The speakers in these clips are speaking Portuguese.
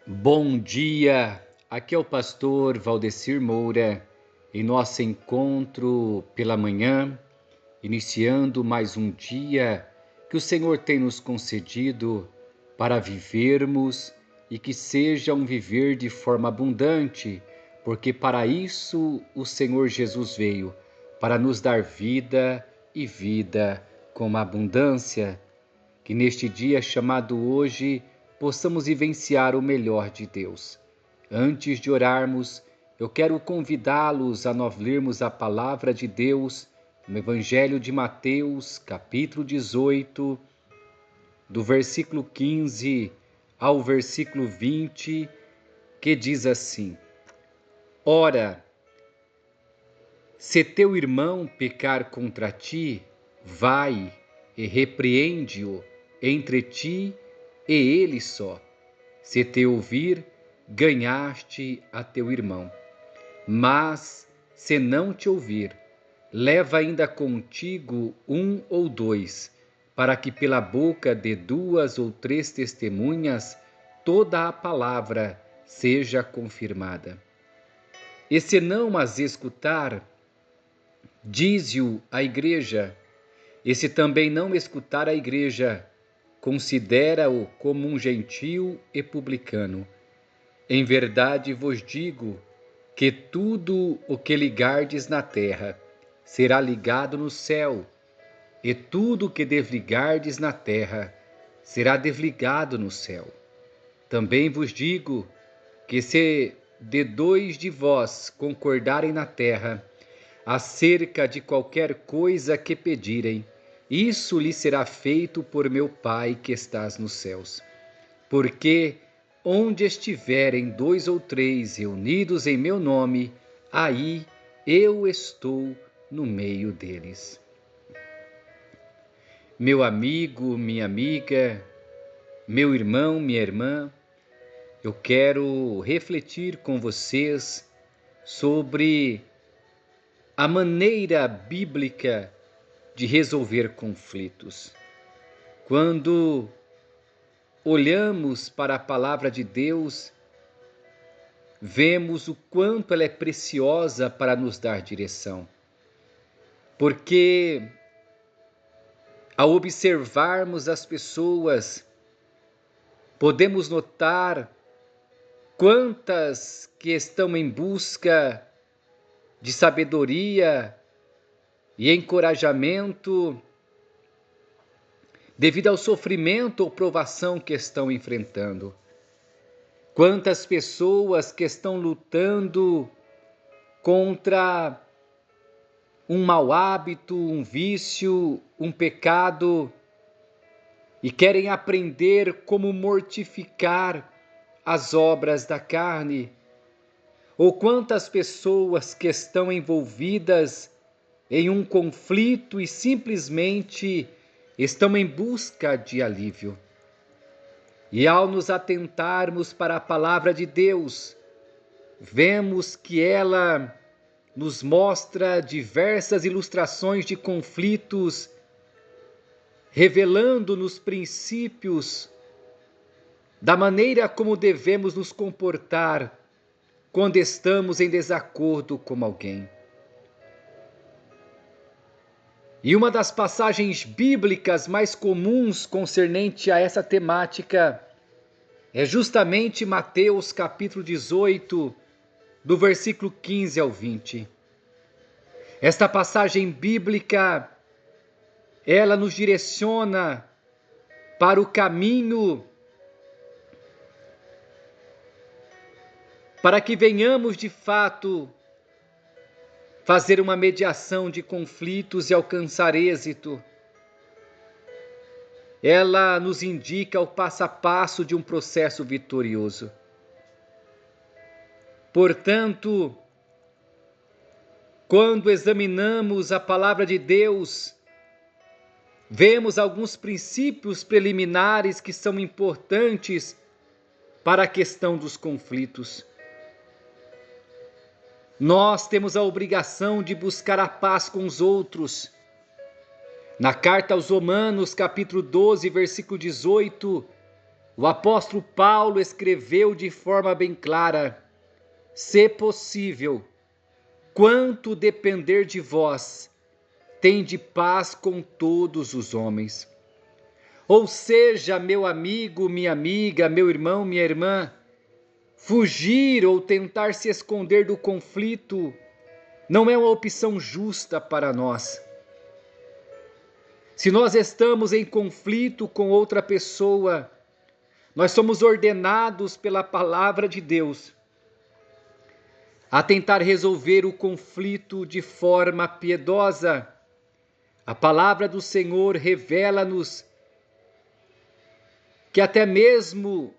Bom dia, aqui é o pastor Valdecir Moura, em nosso encontro pela manhã, iniciando mais um dia que o Senhor tem nos concedido para vivermos e que seja um viver de forma abundante, porque para isso o Senhor Jesus veio, para nos dar vida e vida com abundância. Que neste dia chamado hoje possamos vivenciar o melhor de Deus. Antes de orarmos, eu quero convidá-los a nós lermos a palavra de Deus no Evangelho de Mateus, capítulo 18, do versículo 15 ao versículo 20, que diz assim: Ora, se teu irmão pecar contra ti, vai e repreende-o entre ti e ele só. Se te ouvir, ganhaste a teu irmão. Mas, se não te ouvir, leva ainda contigo um ou dois, para que pela boca de 2 ou 3 testemunhas toda a palavra seja confirmada. E se não as escutar, dize-o à igreja. E se também não escutar a igreja, considera-o como um gentio e publicano. Em verdade vos digo que tudo o que ligardes na terra será ligado no céu, e tudo o que desligardes na terra será desligado no céu. Também vos digo que se de 2 de vós concordarem na terra acerca de qualquer coisa que pedirem, isso lhe será feito por meu Pai que estás nos céus. Porque onde estiverem 2 ou 3 reunidos em meu nome, aí eu estou no meio deles. Meu amigo, minha amiga, meu irmão, minha irmã, eu quero refletir com vocês sobre a maneira bíblica de resolver conflitos. Quando olhamos para a palavra de Deus, vemos o quanto ela é preciosa para nos dar direção. Porque ao observarmos as pessoas, podemos notar quantas que estão em busca de sabedoria e encorajamento devido ao sofrimento ou provação que estão enfrentando. Quantas pessoas que estão lutando contra um mau hábito, um vício, um pecado e querem aprender como mortificar as obras da carne. Ou quantas pessoas que estão envolvidas em um conflito e simplesmente estão em busca de alívio. E ao nos atentarmos para a palavra de Deus, vemos que ela nos mostra diversas ilustrações de conflitos, revelando-nos princípios da maneira como devemos nos comportar quando estamos em desacordo com alguém. E uma das passagens bíblicas mais comuns concernente a essa temática é justamente Mateus capítulo 18, do versículo 15 ao 20. Esta passagem bíblica, ela nos direciona para o caminho para que venhamos de fato fazer uma mediação de conflitos e alcançar êxito. Ela nos indica o passo a passo de um processo vitorioso. Portanto, quando examinamos a palavra de Deus, vemos alguns princípios preliminares que são importantes para a questão dos conflitos. Nós temos a obrigação de buscar a paz com os outros. Na carta aos Romanos, capítulo 12, versículo 18, O apóstolo Paulo escreveu de forma bem clara: se possível, quanto depender de vós, tende paz com todos os homens. Ou seja, meu amigo, minha amiga, meu irmão, minha irmã, fugir ou tentar se esconder do conflito não é uma opção justa para nós. Se nós estamos em conflito com outra pessoa, nós somos ordenados pela palavra de Deus a tentar resolver o conflito de forma piedosa. A palavra do Senhor revela-nos que até mesmo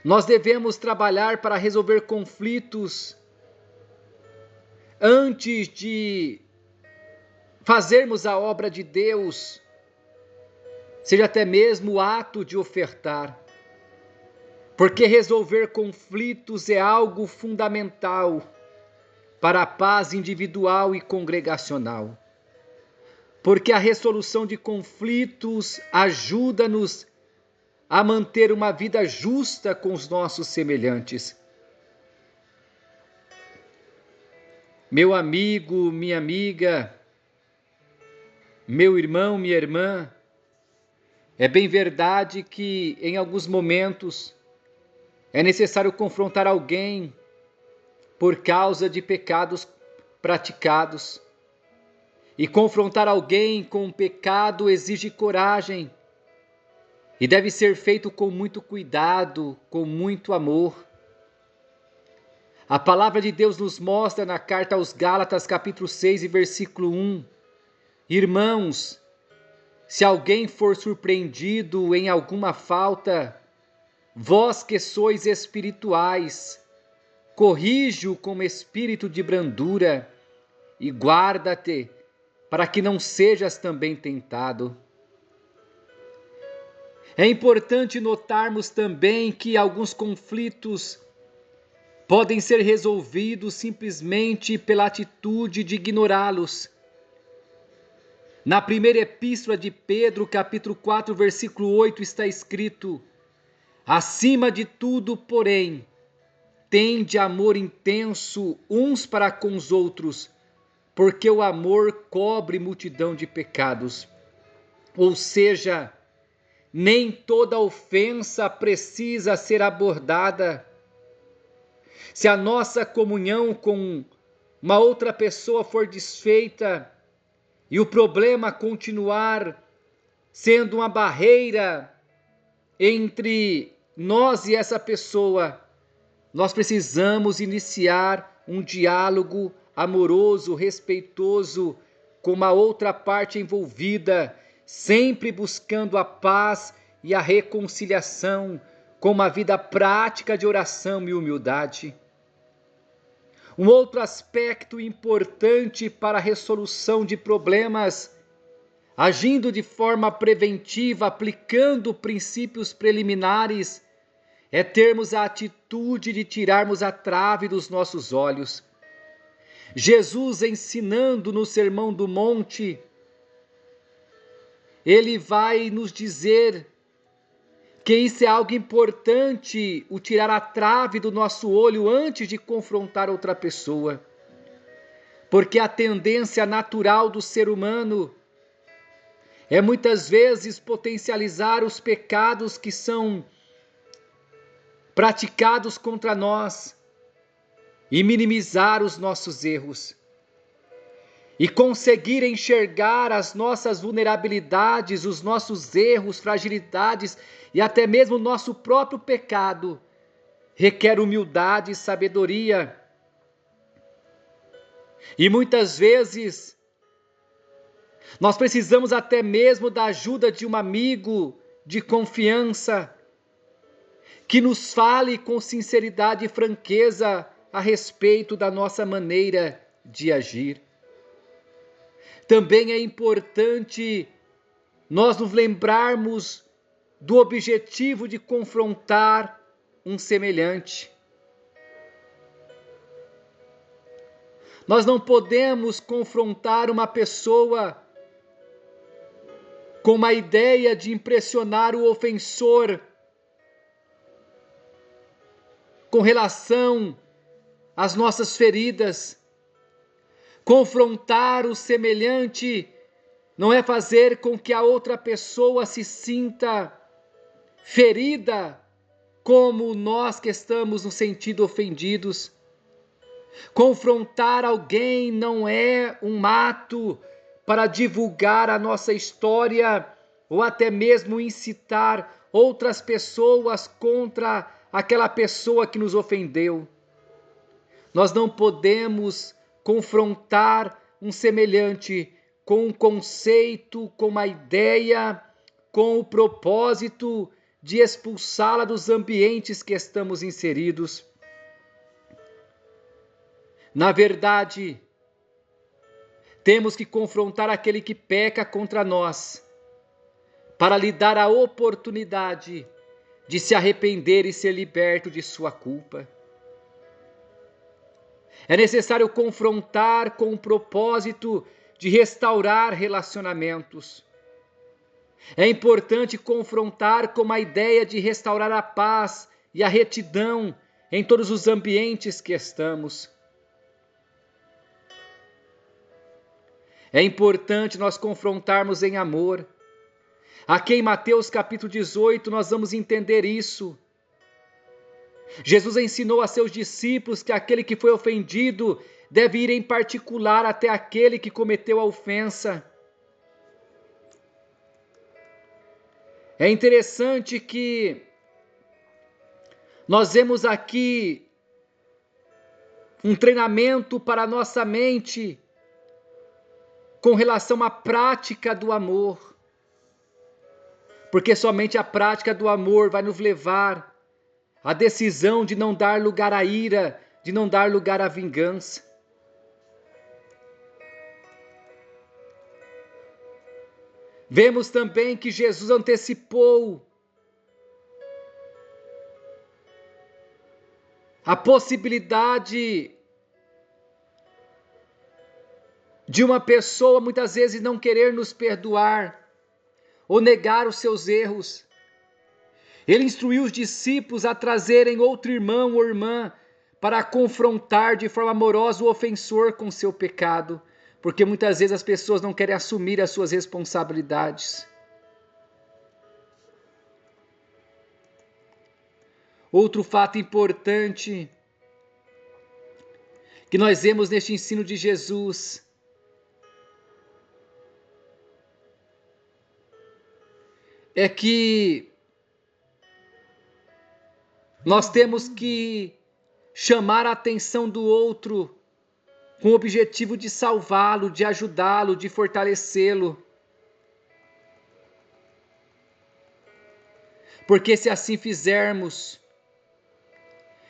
nós devemos trabalhar para resolver conflitos antes de fazermos a obra de Deus, seja até mesmo o ato de ofertar. Porque resolver conflitos é algo fundamental para a paz individual e congregacional. Porque a resolução de conflitos ajuda-nos a manter uma vida justa com os nossos semelhantes. Meu amigo, minha amiga, meu irmão, minha irmã, é bem verdade que em alguns momentos é necessário confrontar alguém por causa de pecados praticados. E confrontar alguém com um pecado exige coragem e deve ser feito com muito cuidado, com muito amor. A palavra de Deus nos mostra na carta aos Gálatas, capítulo 6 e versículo 1: Irmãos, se alguém for surpreendido em alguma falta, vós que sois espirituais, corrige-o com espírito de brandura e guarda-te, para que não sejas também tentado. É importante notarmos também que alguns conflitos podem ser resolvidos simplesmente pela atitude de ignorá-los. Na primeira epístola de Pedro, capítulo 4, versículo 8, está escrito: acima de tudo, porém, tende amor intenso uns para com os outros, porque o amor cobre multidão de pecados. Ou seja, nem toda ofensa precisa ser abordada. Se a nossa comunhão com uma outra pessoa for desfeita e o problema continuar sendo uma barreira entre nós e essa pessoa, nós precisamos iniciar um diálogo amoroso, respeitoso com uma outra parte envolvida, sempre buscando a paz e a reconciliação, com uma vida prática de oração e humildade. Um outro aspecto importante para a resolução de problemas, agindo de forma preventiva, aplicando princípios preliminares, é termos a atitude de tirarmos a trave dos nossos olhos. Jesus, ensinando no Sermão do Monte, ele vai nos dizer que isso é algo importante, o tirar a trave do nosso olho antes de confrontar outra pessoa. Porque a tendência natural do ser humano é muitas vezes potencializar os pecados que são praticados contra nós e minimizar os nossos erros. E conseguir enxergar as nossas vulnerabilidades, os nossos erros, fragilidades e até mesmo o nosso próprio pecado, requer humildade e sabedoria. E muitas vezes, nós precisamos até mesmo da ajuda de um amigo de confiança, que nos fale com sinceridade e franqueza a respeito da nossa maneira de agir. Também é importante nós nos lembrarmos do objetivo de confrontar um semelhante. Nós não podemos confrontar uma pessoa com uma ideia de impressionar o ofensor com relação às nossas feridas. Confrontar o semelhante não é fazer com que a outra pessoa se sinta ferida como nós que estamos no sentido ofendidos. Confrontar alguém não é um ato para divulgar a nossa história ou até mesmo incitar outras pessoas contra aquela pessoa que nos ofendeu. Nós não podemos confrontar um semelhante com um conceito, com uma ideia, com o propósito de expulsá-la dos ambientes que estamos inseridos. Na verdade, temos que confrontar aquele que peca contra nós, para lhe dar a oportunidade de se arrepender e ser liberto de sua culpa. É necessário confrontar com o propósito de restaurar relacionamentos. É importante confrontar com a ideia de restaurar a paz e a retidão em todos os ambientes que estamos. É importante nós confrontarmos em amor. Aqui em Mateus capítulo 18 nós vamos entender isso. Jesus ensinou a seus discípulos que aquele que foi ofendido deve ir em particular até aquele que cometeu a ofensa. É interessante que nós vemos aqui um treinamento para a nossa mente com relação à prática do amor. Porque somente a prática do amor vai nos levar à decisão de não dar lugar à ira, de não dar lugar à vingança. Vemos também que Jesus antecipou a possibilidade de uma pessoa muitas vezes não querer nos perdoar ou negar os seus erros. Ele instruiu os discípulos a trazerem outro irmão ou irmã para confrontar de forma amorosa o ofensor com seu pecado, porque muitas vezes as pessoas não querem assumir as suas responsabilidades. Outro fato importante que nós vemos neste ensino de Jesus é que nós temos que chamar a atenção do outro com o objetivo de salvá-lo, de ajudá-lo, de fortalecê-lo. Porque se assim fizermos,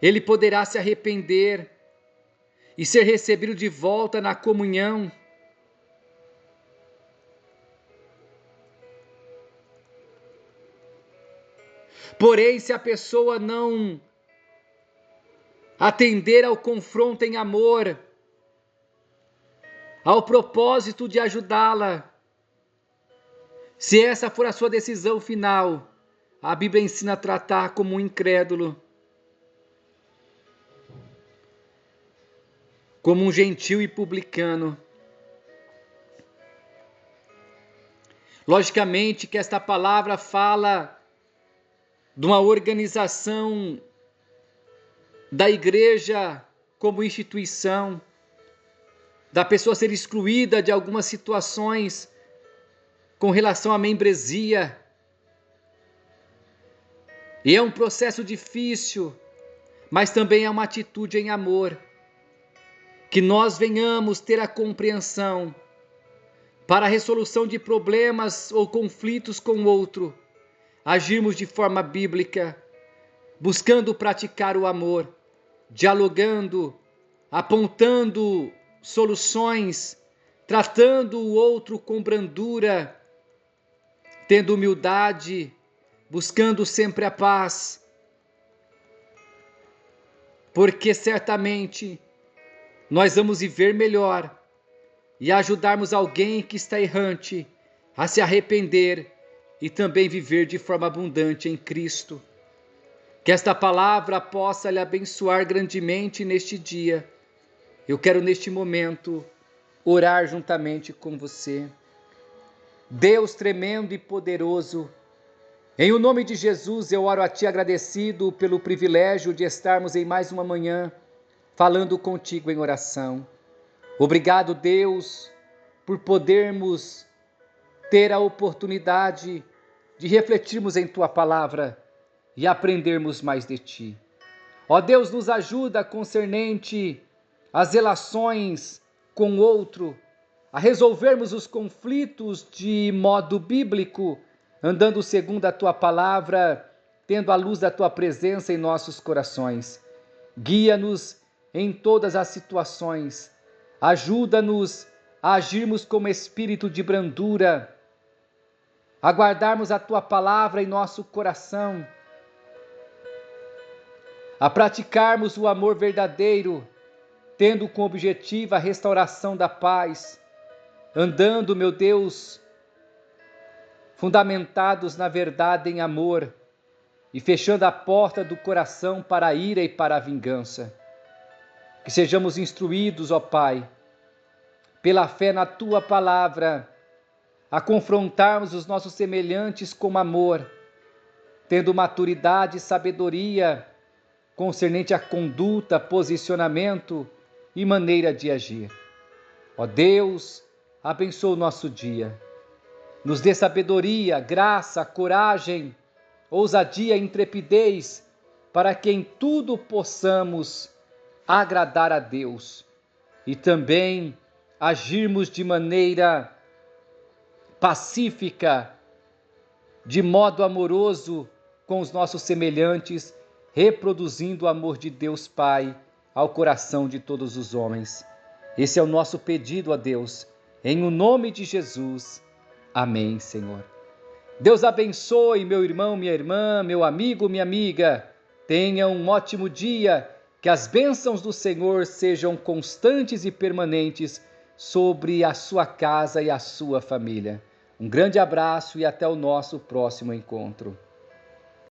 ele poderá se arrepender e ser recebido de volta na comunhão. Porém, se a pessoa não atender ao confronto em amor, ao propósito de ajudá-la, se essa for a sua decisão final, a Bíblia ensina a tratar como um incrédulo, como um gentil e publicano. Logicamente que esta palavra fala de uma organização da igreja como instituição, da pessoa ser excluída de algumas situações com relação à membresia. E é um processo difícil, mas também é uma atitude em amor. Que nós venhamos ter a compreensão para a resolução de problemas ou conflitos com o outro, agirmos de forma bíblica, buscando praticar o amor, dialogando, apontando soluções, tratando o outro com brandura, tendo humildade, buscando sempre a paz, porque certamente nós vamos viver melhor e ajudarmos alguém que está errante a se arrepender e também viver de forma abundante em Cristo. Que esta palavra possa lhe abençoar grandemente neste dia. Eu quero neste momento orar juntamente com você. Deus tremendo e poderoso, em o nome de Jesus eu oro a Ti agradecido pelo privilégio de estarmos em mais uma manhã falando contigo em oração. Obrigado, Deus, por podermos ter a oportunidade de refletirmos em Tua palavra e aprendermos mais de Ti. Ó Deus, nos ajuda concernente às relações com o outro, a resolvermos os conflitos de modo bíblico, andando segundo a Tua palavra, tendo a luz da Tua presença em nossos corações. Guia-nos em todas as situações, ajuda-nos a agirmos como espírito de brandura, a guardarmos a Tua palavra em nosso coração, a praticarmos o amor verdadeiro, tendo como objetivo a restauração da paz, andando, meu Deus, fundamentados na verdade em amor e fechando a porta do coração para a ira e para a vingança. Que sejamos instruídos, ó Pai, pela fé na Tua palavra, a confrontarmos os nossos semelhantes com amor, tendo maturidade e sabedoria concernente à conduta, posicionamento e maneira de agir. Ó Deus, abençoa o nosso dia. Nos dê sabedoria, graça, coragem, ousadia e intrepidez, para que em tudo possamos agradar a Deus e também agirmos de maneira pacífica, de modo amoroso com os nossos semelhantes, reproduzindo o amor de Deus Pai ao coração de todos os homens. Esse é o nosso pedido a Deus, em o nome de Jesus. Amém, Senhor. Deus abençoe meu irmão, minha irmã, meu amigo, minha amiga. Tenha um ótimo dia, que as bênçãos do Senhor sejam constantes e permanentes sobre a sua casa e a sua família. Um grande abraço e até o nosso próximo encontro.